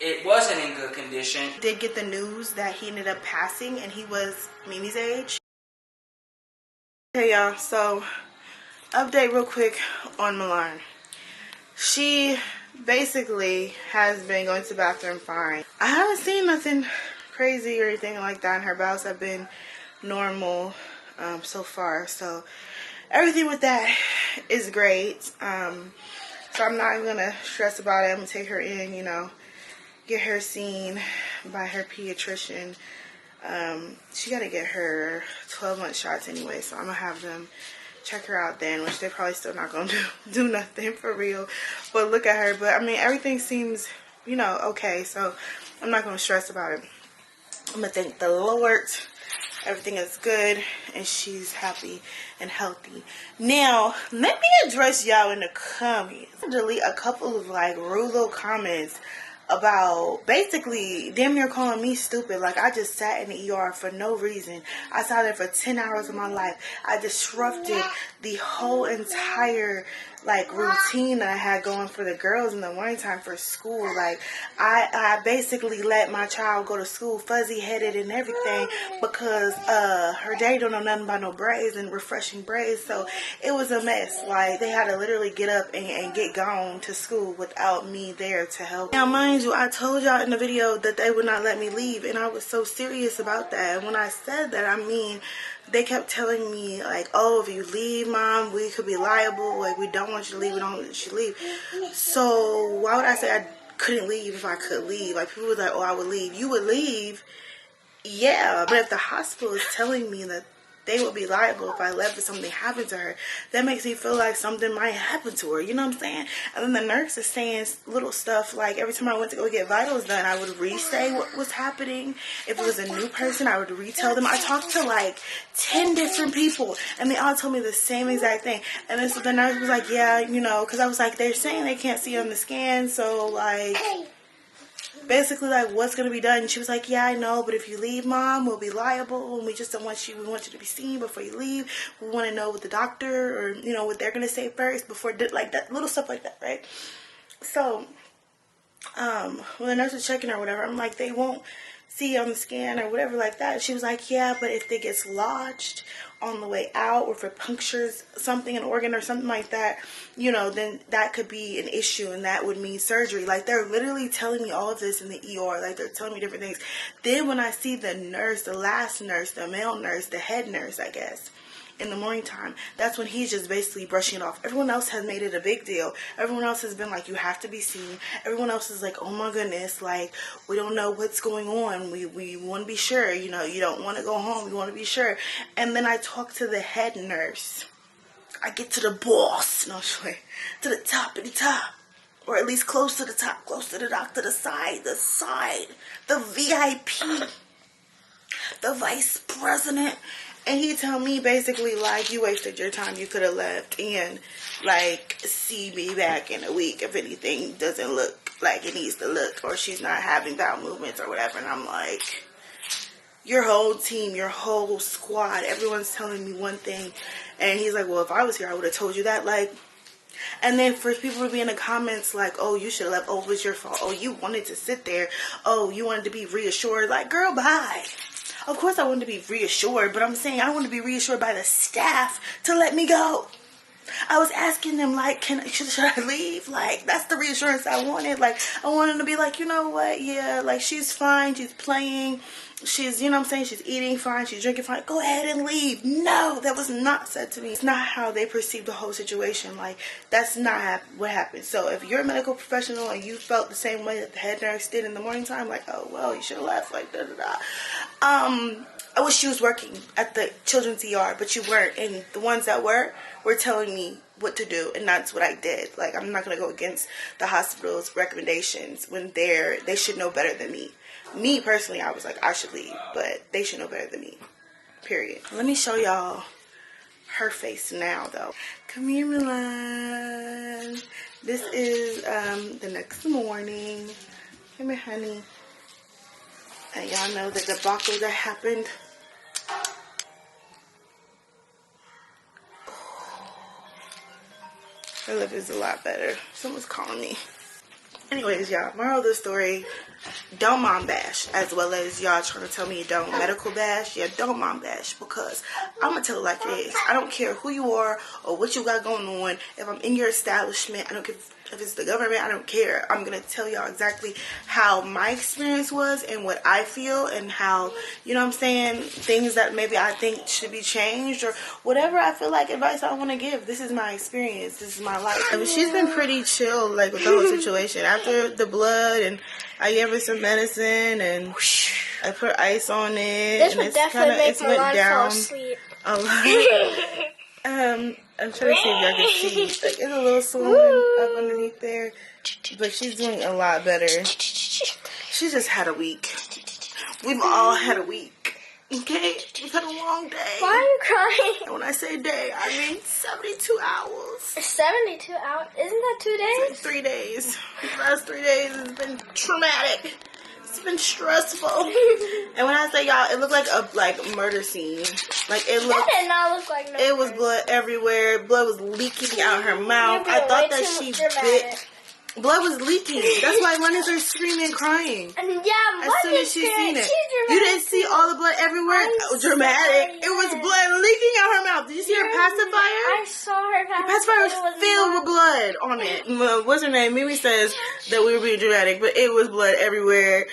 it wasn't in good condition. Did get the news that he ended up passing, and he was Mimi's age. Hey y'all, so update real quick on Milan. She basically has been going to the bathroom fine. I haven't seen nothing crazy or anything like that, and her bowels have been normal so far. So everything with that is great. So I'm not even gonna stress about it. I'm gonna take her in, you know, get her seen by her pediatrician. She gotta get her 12-month shots anyway, so I'm gonna have them check her out then, which they're probably still not gonna do nothing for real. But look at her. But I mean, everything seems, you know, okay, so I'm not gonna stress about it. I'm gonna thank the Lord. Everything is good and she's happy and healthy. Now, let me address y'all in the comments. Delete a couple of like rude little comments about basically damn near calling me stupid. Like, I just sat in the ER for no reason. I sat there for 10 hours of my life. I disrupted the whole entire like routine that I had going for the girls in the morning time for school. Like, I basically let my child go to school fuzzy headed and everything because her daddy don't know nothing about no braids and refreshing braids. So it was a mess. Like, they had to literally get up and get gone to school without me there to help. Now mind you, I told y'all in the video that they would not let me leave, and I was so serious about that. And when I said that, I mean, they kept telling me like, oh, if you leave, mom, we could be liable. Like, we don't want you to leave. We don't want you to leave. So why would I say I couldn't leave if I could leave? Like, people was like, oh, I would leave. You would leave? Yeah. But if the hospital is telling me that they would be liable if I left and something happened to her, that makes me feel like something might happen to her. You know what I'm saying? And then the nurse is saying little stuff like, every time I went to go get vitals done, I would re-say what was happening. If it was a new person, I would retell them. I talked to like 10 different people, and they all told me the same exact thing. And then so the nurse was like, yeah, you know, because I was like, they're saying they can't see on the scan, so like, basically, like, what's going to be done? And she was like, yeah, I know, but if you leave, mom, we'll be liable, and we just don't want you, we want you to be seen before you leave. We want to know what the doctor, or, you know, what they're going to say first before, like, that little stuff like that, right? So, when the nurse was checking her or whatever, I'm like, they won't see on the scan or whatever like that. She was like, yeah, but if it gets lodged on the way out, or if it punctures something, an organ or something like that, you know, then that could be an issue, and that would mean surgery. Like, they're literally telling me all of this in the ER. Like, they're telling me different things. Then when I see the nurse, the last nurse, the male nurse, the head nurse, I guess, in the morning time, that's when he's just basically brushing it off. Everyone else has made it a big deal. Everyone else has been like, you have to be seen. Everyone else is like, oh my goodness, like, we don't know what's going on. We want to be sure, you know, you don't want to go home. You want to be sure. And then I talk to the head nurse. I get to the boss, no, to the top of the top. Or at least close to the top, close to the doctor, the side, the VIP, the vice president. And he told me basically, like, you wasted your time. You could have left and, like, see me back in a week if anything doesn't look like it needs to look, or she's not having bowel movements or whatever. And I'm like, your whole team, your whole squad, everyone's telling me one thing. And he's like, well, if I was here, I would have told you that. Like, and then for people to be in the comments like, oh, you should have left. Oh, it was your fault. Oh, you wanted to sit there. Oh, you wanted to be reassured. Like, girl, bye. Of course I wanted to be reassured, but I'm saying I want to be reassured by the staff to let me go. I was asking them, like, should I leave? Like, that's the reassurance I wanted. Like, I wanted to be like, you know what? Yeah, like, she's fine. She's playing. She's, you know what I'm saying? She's eating fine. She's drinking fine. Go ahead and leave. No, that was not said to me. It's not how they perceive the whole situation. Like, that's not what happened. So if you're a medical professional and you felt the same way that the head nurse did in the morning time, like, oh, well, you should have left. Like, da-da-da. I wish you was working at the children's ER, but you weren't. And the ones that were telling me what to do, and that's what I did. Like, I'm not going to go against the hospital's recommendations when they should know better than me. Me, personally, I was like, I should leave, but they should know better than me, period. Let me show y'all her face now, though. Come here, Milan. This is the next morning. Come here, honey. And y'all know the debacle that happened. Her lip is a lot better. Someone's calling me. Anyways, y'all, moral of the story, don't mom bash, as well as y'all trying to tell me don't medical bash. Yeah, don't mom bash, because I'm gonna tell it like it is. I don't care who you are or what you got going on. If I'm in your establishment, I don't care if it's the government, I don't care. I'm gonna tell y'all exactly how my experience was and what I feel, and how, you know what I'm saying, things that maybe I think should be changed, or whatever I feel like advice I want to give. This is my experience. This is my life. I mean, she's been pretty chill, like, with the whole situation. After the blood, and I gave her some medicine, and I put ice on it. This and would definitely make Milan fall asleep. A lot. I'm trying to see if y'all can see. Like, it's a little swollen up underneath there, but she's doing a lot better. She just had a week. We've all had a week. Okay? We've had a long day. Why are you crying? And when I say day, I mean 72 hours. 72 hours? Isn't that 2 days? It's like 3 days. The last 3 days has been traumatic. It's been stressful. And when I say y'all, it looked like a murder scene. Like, it looked. That did not look like no It was blood everywhere. Blood was leaking out her mouth. I thought that she bit. Blood was leaking. That's why London started screaming and crying. And yeah, as soon as she seen it. You didn't see all the blood everywhere? Dramatic. It was blood leaking out her mouth. Did you see her pacifier? I saw her pacifier. The pacifier was filled with blood on it. What's her name? Mimi says that we were being dramatic, but it was blood everywhere.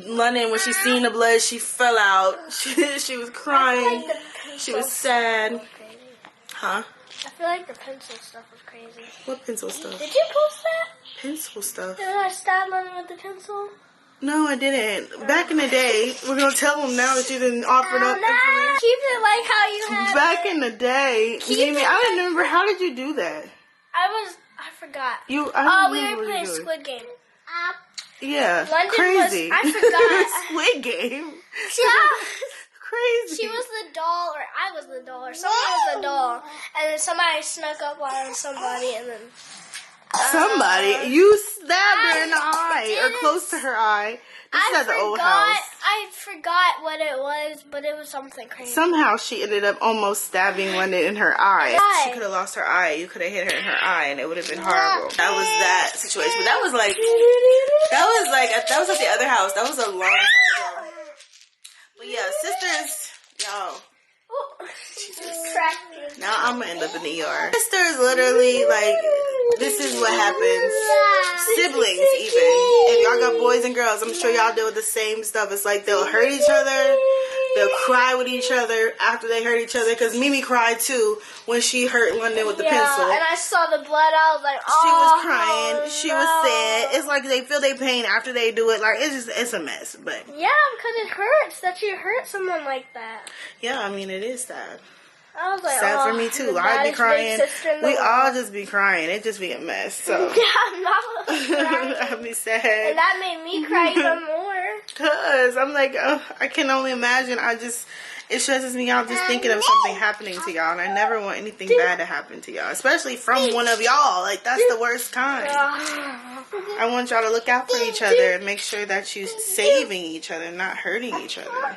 London, when she seen the blood, she fell out. She was crying. She was sad. Huh? I feel like the pencil stuff was crazy. What pencil stuff? Did you post that? Pencil stuff. Did I stab London with the pencil? No, I didn't. Back in the day, we're going to tell them now that you didn't offer up information. Keep it like how you had Back in the day, Mimi, I don't remember. How did you do that? I forgot. We were playing Squid Game. Yeah, London crazy. I forgot. Squid Game? Yeah. Crazy. She was the doll, or I was the doll, or someone was the doll. And then somebody snuck up on somebody, and then... Somebody? You stabbed her in the eye, or close to her eye. This is at the old house. I forgot what it was, but it was something crazy. Somehow she ended up almost stabbing London in her eye. She could have lost her eye. You could have hit her in her eye, and it would have been horrible. That was that situation. But that was at the other house. That was a long time ago. But yeah, sisters, yo. Now I'm gonna end up in the ER. Sisters, literally, like, this is what happens. Siblings, even. If y'all got boys and girls, I'm sure y'all deal with the same stuff. It's like they'll hurt each other. They'll cry with each other after they hurt each other. Because Mimi cried too when she hurt London with the pencil. And I saw the blood. I was like, oh. She was crying. She was sad. It's like they feel their pain after they do it. Like, it's a mess. But yeah, because it hurts that you hurt someone like that. Yeah, I mean, it is sad. I was like, sad for me too. I'd be crying. We all just be crying. It just be a mess. So yeah, I'm not crying. I'd be sad. And that made me cry even more. Cause I'm like, I can only imagine. It stresses me out just thinking of something happening to y'all, and I never want anything bad to happen to y'all, especially from one of y'all. Like, that's the worst kind. I want y'all to look out for each other and make sure that you're saving each other, not hurting each other. Yeah,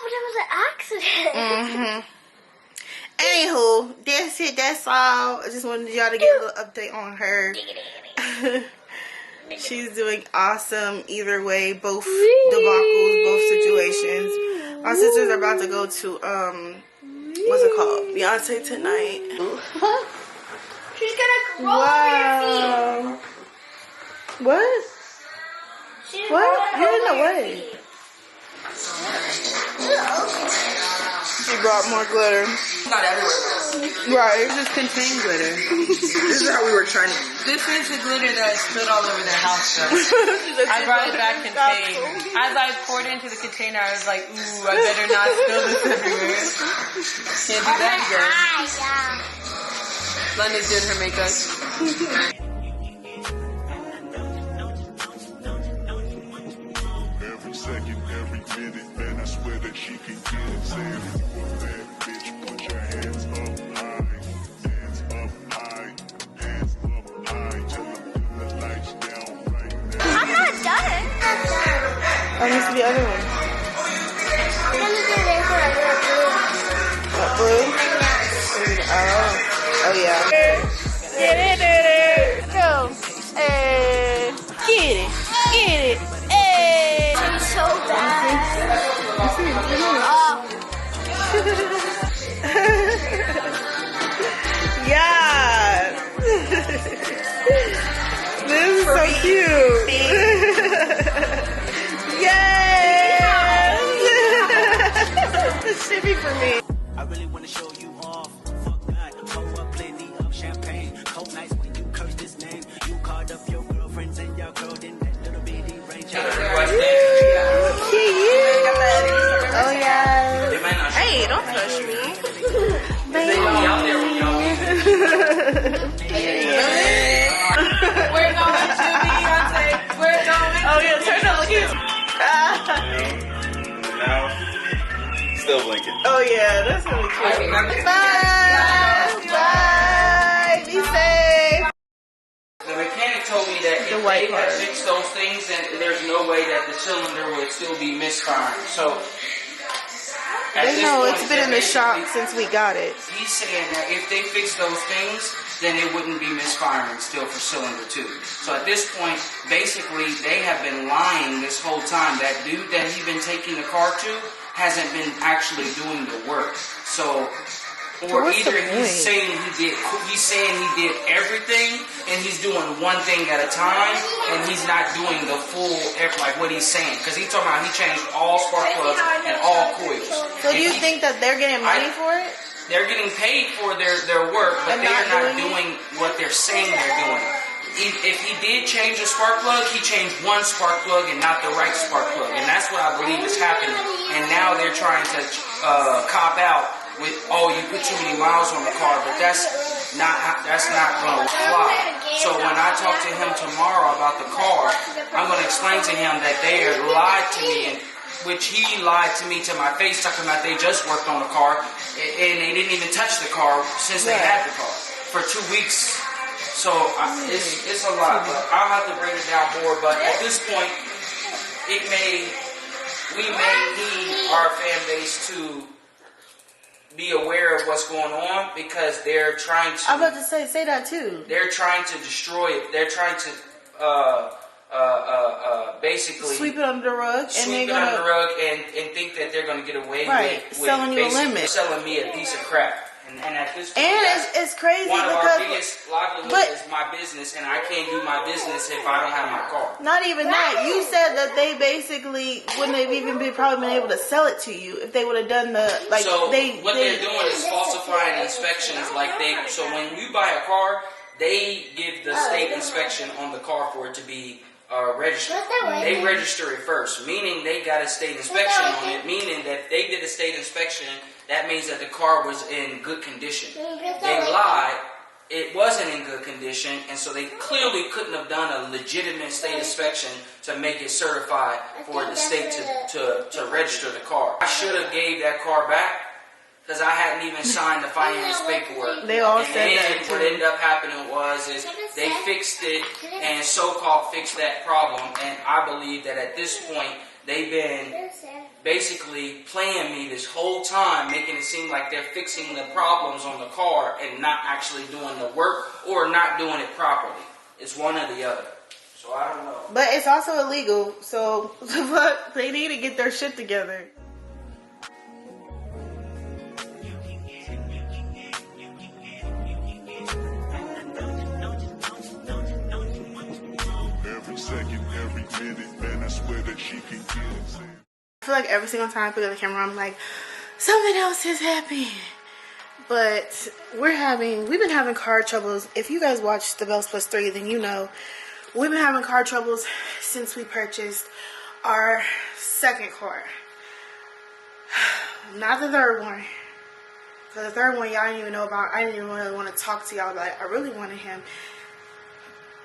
but it was an accident. Mm-hmm. Anywho, that's it. That's all. I just wanted y'all to get a little update on her. She's doing awesome either way. Both debacles, both situations. My sisters are about to go to, what's it called? Beyoncé tonight. She's gonna roll over your feet. What? What? You're in the way. She brought more glitter. Not everywhere. Right, it just contained glitter. This is how we were trying to... This is the glitter that I spilled all over their house, though. I brought it back contained. As I poured it into the container, I was like, ooh, I better not spill this everywhere. Can't do that again. London's doing her makeup. Every second, every minute, man, I swear that she can get it. Say if you a bad bitch, put your hands up high. Hands up high. Hands up high. Tell them put the lights down right now. I'm not done. Oh, this is the other one. I'm gonna do this one. I'm gonna do What, blue? Oh yeah. Oh yeah. Hey, don't touch me. Baby. We're going to Beyoncé. We're going. Oh yeah, turn on cute. Now, still blinking. Oh yeah, that's really cute. Bye. Bye. Be safe. The mechanic told me that if white they had part. fixed those things, then there's no way that the cylinder would still be misfiring. So, at They this know point, it's been in the shop basically- since we got it. He's saying that if they fix those things, then it wouldn't be misfiring still for cylinder 2. So at this point, basically, they have been lying this whole time. That dude that he's been taking the car to hasn't been actually doing the work. So, or what's the either he's point? saying he did everything, and he's doing one thing at a time, and he's not doing the full, like what he's saying. Because he's talking about he changed all spark plugs and all coils. So do you think that they're getting money for it? They're getting paid for their work, but And they are not not doing what they're saying they're doing. If he did change a spark plug, he changed one spark plug and not the right spark plug. And that's what I believe is happening. And now they're trying to cop out with, oh, you put too many miles on the car, but that's not going to fly. So when I talk to him tomorrow about the car, I'm going to explain to him that they have lied to me, and which he lied to me to my face, talking about they just worked on the car, and they didn't even touch the car since they had the car for 2 weeks. So it's a lot, but I'll have to bring it down more. But at this point, we may need our fan base to be aware of what's going on, because they're trying to. I'm about to say that too. They're trying to destroy it. They're trying to basically Sweep it under the rug and sweep it under the rug and think that they're going to get away with selling you a basically limit, selling me a piece of crap. And at this point, and it's crazy one of our because biggest livelihoods is my business, and I can't do my business if I don't have my car. not even that. You said that they basically wouldn't have even probably been able to sell it to you if they would have done the like. So what they're doing is falsifying inspections. So when you buy a car, they give the state inspection on the car for it to be registered. They register it first, meaning they got a state inspection on it, meaning that if they did a state inspection, that means that the car was in good condition. They lied. It wasn't in good condition, and so they clearly couldn't have done a legitimate state inspection to make it certified for the state to register the car. I should have gave that car back, because I hadn't even signed the finance paperwork. They all and said that then too. what ended up happening is they fixed it and so-called fixed that problem. And I believe that at this point, they've been basically playing me this whole time, making it seem like they're fixing the problems on the car and not actually doing the work or not doing it properly. It's one or the other. So I don't know. But it's also illegal, so they need to get their shit together. Every second, every minute, man, I swear that she can get it. I feel like every single time I put on the camera, I'm like, something else is happening. But we've been having car troubles. If you guys watch the Bells Plus 3, then you know we've been having car troubles since we purchased our second car. Not the third one. Because the third one, y'all didn't even know about. I didn't even really want to talk to y'all about it. I really wanted him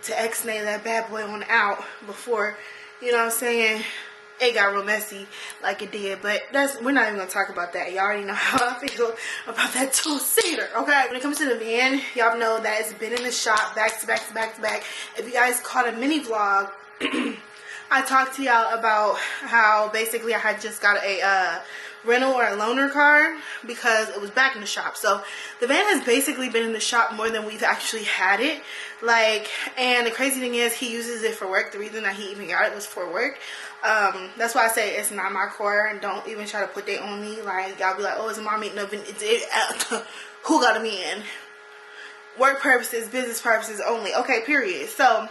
to ex-nay that bad boy on out before, you know what I'm saying, it got real messy like it did. But we're not even going to talk about that. Y'all already know how I feel about that two-seater, okay? When it comes to the van, y'all know that it's been in the shop back to back to back to back. If you guys caught a mini vlog, I talked to y'all about how basically I had just got a rental or a loaner car because it was back in the shop. So the van has basically been in the shop more than we've actually had it. And the crazy thing is he uses it for work. The reason that he even got it was for work. That's why I say it's not my car, and don't even try to put that on me. Like, y'all be like, oh, it's my meeting up. Who got me in? Work purposes, business purposes only. Okay, period. So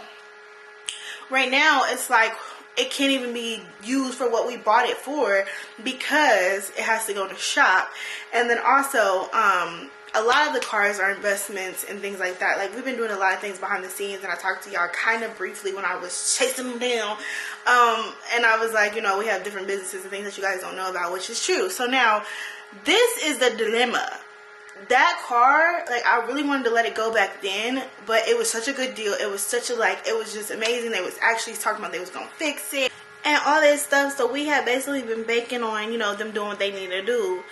right now it's like it can't even be used for what we bought it for because it has to go to shop. And then also a lot of the cars are investments and things like that. Like, we've been doing a lot of things behind the scenes, and I talked to y'all kind of briefly when I was chasing them down. And I was like, you know, we have different businesses and things that you guys don't know about, which is true. So now, this is the dilemma. That car, like, I really wanted to let it go back then, but it was such a good deal. It was such a, like, it was just amazing. They was actually talking about they was gonna fix it and all this stuff. So we had basically been banking on, you know, them doing what they need to do.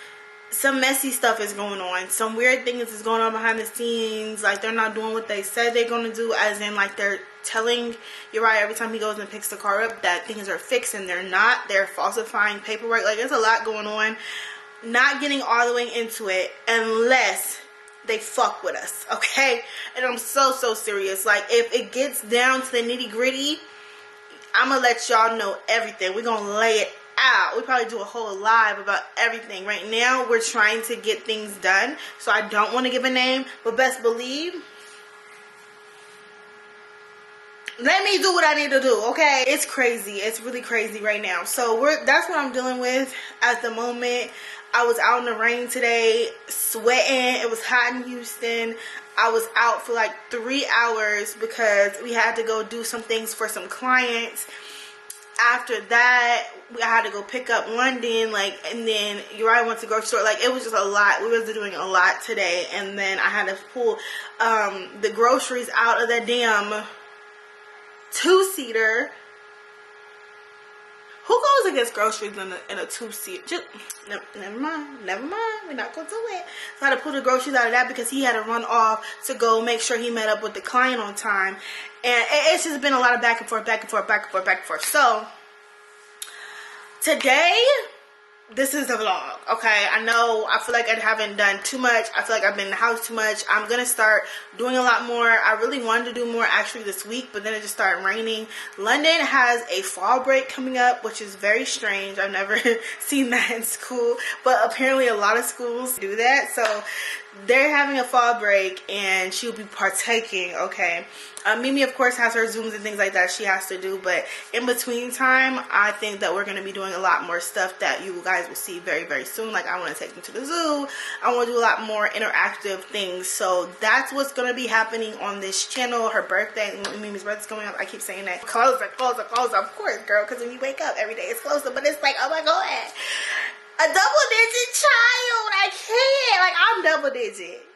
Some messy stuff is going on. Some weird things is going on behind the scenes. Like, they're not doing what they said they're going to do, as in, like, they're telling Uriah every time he goes and picks the car up that things are fixed, and they're not. They're falsifying paperwork. Like, there's a lot going on. Not getting all the way into it unless they fuck with us, okay? And I'm so serious. Like, if it gets down to the nitty gritty, I'm gonna let y'all know everything. We're gonna lay it out. We probably do a whole live about everything. Right now, we're trying to get things done, so I don't want to give a name, but best believe, let me do what I need to do, okay? It's crazy. It's really crazy right now. So that's what I'm dealing with at the moment. I was out in the rain today, sweating. It was hot in Houston. I was out for like 3 hours because we had to go do some things for some clients. After that, I had to go pick up London, like, and then Uriah went to the grocery store. Like, it was just a lot. We was doing a lot today, and then I had to pull the groceries out of that damn two-seater. Who goes and gets groceries in a two-seater? Just never mind. We're not gonna do it. So I had to pull the groceries out of that because he had to run off to go make sure he met up with the client on time. And it's just been a lot of back and forth. So today, this is the vlog, okay? I know I feel like I haven't done too much. I feel like I've been in the house too much. I'm gonna start doing a lot more. I really wanted to do more actually this week, but then it just started raining. London has a fall break coming up, which is very strange. I've never seen that in school, but apparently a lot of schools do that. So they're having a fall break and she'll be partaking, okay? Mimi, of course, has her Zooms and things like that she has to do, but in between time, I think that we're going to be doing a lot more stuff that you guys will see very soon. Like, I want to take them to the zoo. I want to do a lot more interactive things. So that's what's going to be happening on this channel. Her birthday, Mimi's birthday's coming up. I keep saying that. Closer. Of course, girl, because when you wake up, every day is closer. But it's like, oh my God, a double-digit child. I can't. Like, I'm double-digit.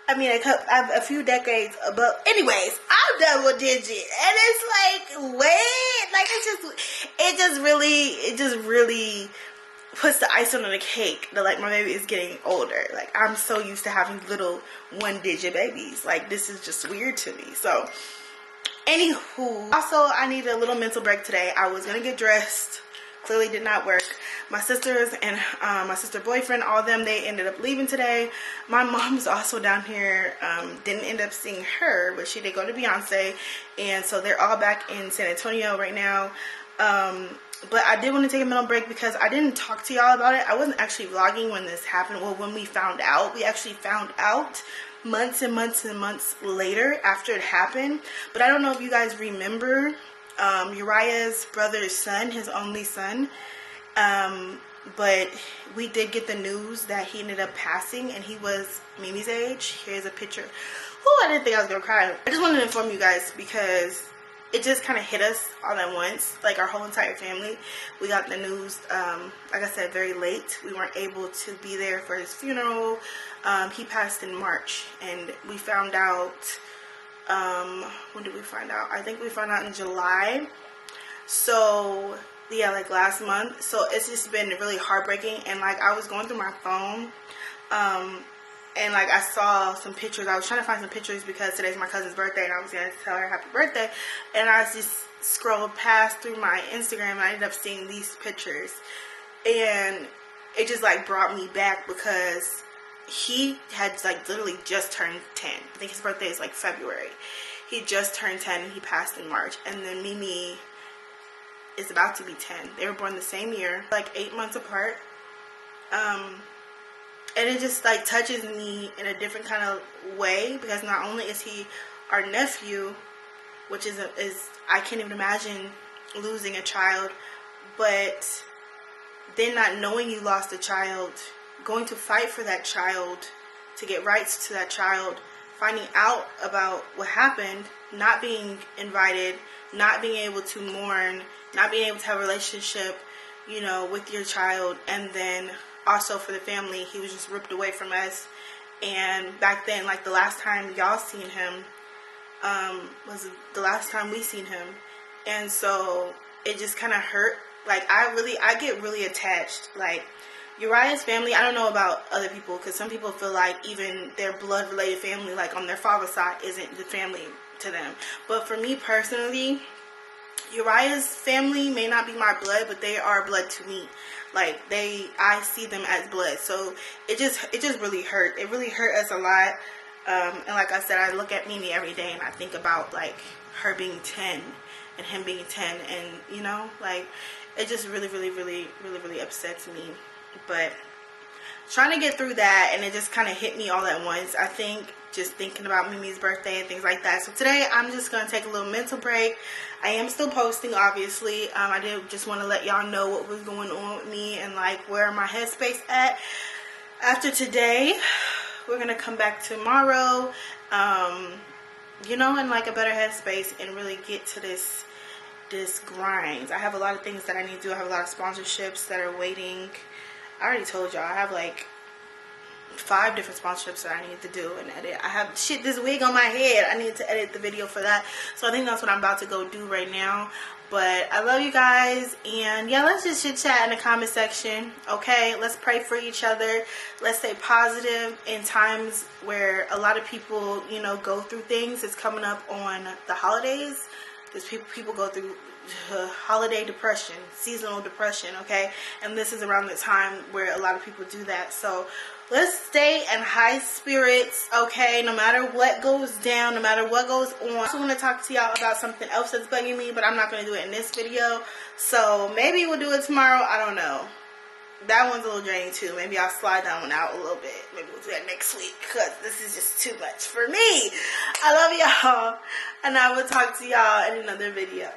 I mean, I have a few decades above. Anyways, I'm double digit, and it's like, wait, like, it just really puts the icing on the cake that, like, my baby is getting older. Like, I'm so used to having little 1-digit babies. Like, this is just weird to me. So, anywho, also, I need a little mental break today. I was gonna get dressed. Clearly did not work. My sisters and my sister boyfriend, all of them, they ended up leaving today. My mom's also down here. Didn't end up seeing her, but she did go to Beyoncé, and so they're all back in San Antonio right now. But I did want to take a mental break because I didn't talk to y'all about it. I wasn't actually vlogging when this happened. Well, when we found out, we actually found out months and months later after it happened. But I don't know if you guys remember Uriah's brother's son, his only son, but we did get the news that he ended up passing, and he was Mimi's age. Here's a picture. Ooh, I didn't think I was gonna cry. I just wanted to inform you guys because it just kind of hit us all at once, like our whole entire family. We got the news, like I said, very late. We weren't able to be there for his funeral. He passed in March, and we found out, when did we find out? I think we found out in July. So yeah, like last month. So it's just been really heartbreaking. And like, I was going through my phone, and like, I saw some pictures. I was trying to find some pictures because today's my cousin's birthday, and I was gonna tell her happy birthday. And I just scrolled past through my Instagram, and I ended up seeing these pictures, and it just like brought me back because he had like literally just turned 10. I think his birthday is like February. He just turned 10 and he passed in March. And then Mimi is about to be 10. They were born the same year, like 8 months apart. And it just like touches me in a different kind of way because not only is he our nephew, which is I can't even imagine losing a child, but then not knowing you lost a child going to fight for that child, to get rights to that child, finding out about what happened, not being invited, not being able to mourn, not being able to have a relationship, you know, with your child. And then also for the family, he was just ripped away from us. And back then, like the last time y'all seen him was the last time we seen him. And so it just kind of hurt. Like I get really attached. Like Uriah's family, I don't know about other people, because some people feel like even their blood related family, like on their father's side, isn't the family to them. But for me personally, Uriah's family may not be my blood, but they are blood to me. Like I see them as blood. So it just really hurt. It really hurt us a lot. And like I said, I look at Mimi every day and I think about like her being 10 and him being 10, and you know, like it just really upsets me. But trying to get through that, and it just kind of hit me all at once. I think just thinking about Mimi's birthday and things like that. So today I'm just going to take a little mental break. I am still posting, obviously. I did just want to let y'all know what was going on with me and like where my headspace at. After today, we're going to come back tomorrow, you know, in like a better headspace and really get to this grind. I have a lot of things that I need to do. I have a lot of sponsorships that are waiting. I already told y'all I have like 5 different sponsorships that I need to do and edit. I have shit this wig on my head. I need to edit the video for that. So I think that's what I'm about to go do right now. But I love you guys, and yeah, let's just chit chat in the comment section. Okay, let's pray for each other. Let's stay positive in times where a lot of people, you know, go through things. It's coming up on the holidays. There's people go through holiday depression, seasonal depression, okay? And this is around the time where a lot of people do that. So let's stay in high spirits, okay? No matter what goes down, no matter what goes on. I also want to talk to y'all about something else that's bugging me, but I'm not going to do it in this video. So maybe we'll do it tomorrow. I don't know. That one's a little draining too. Maybe I'll slide that one out a little bit. Maybe we'll do that next week, because this is just too much for me. I love y'all, and I will talk to y'all in another video.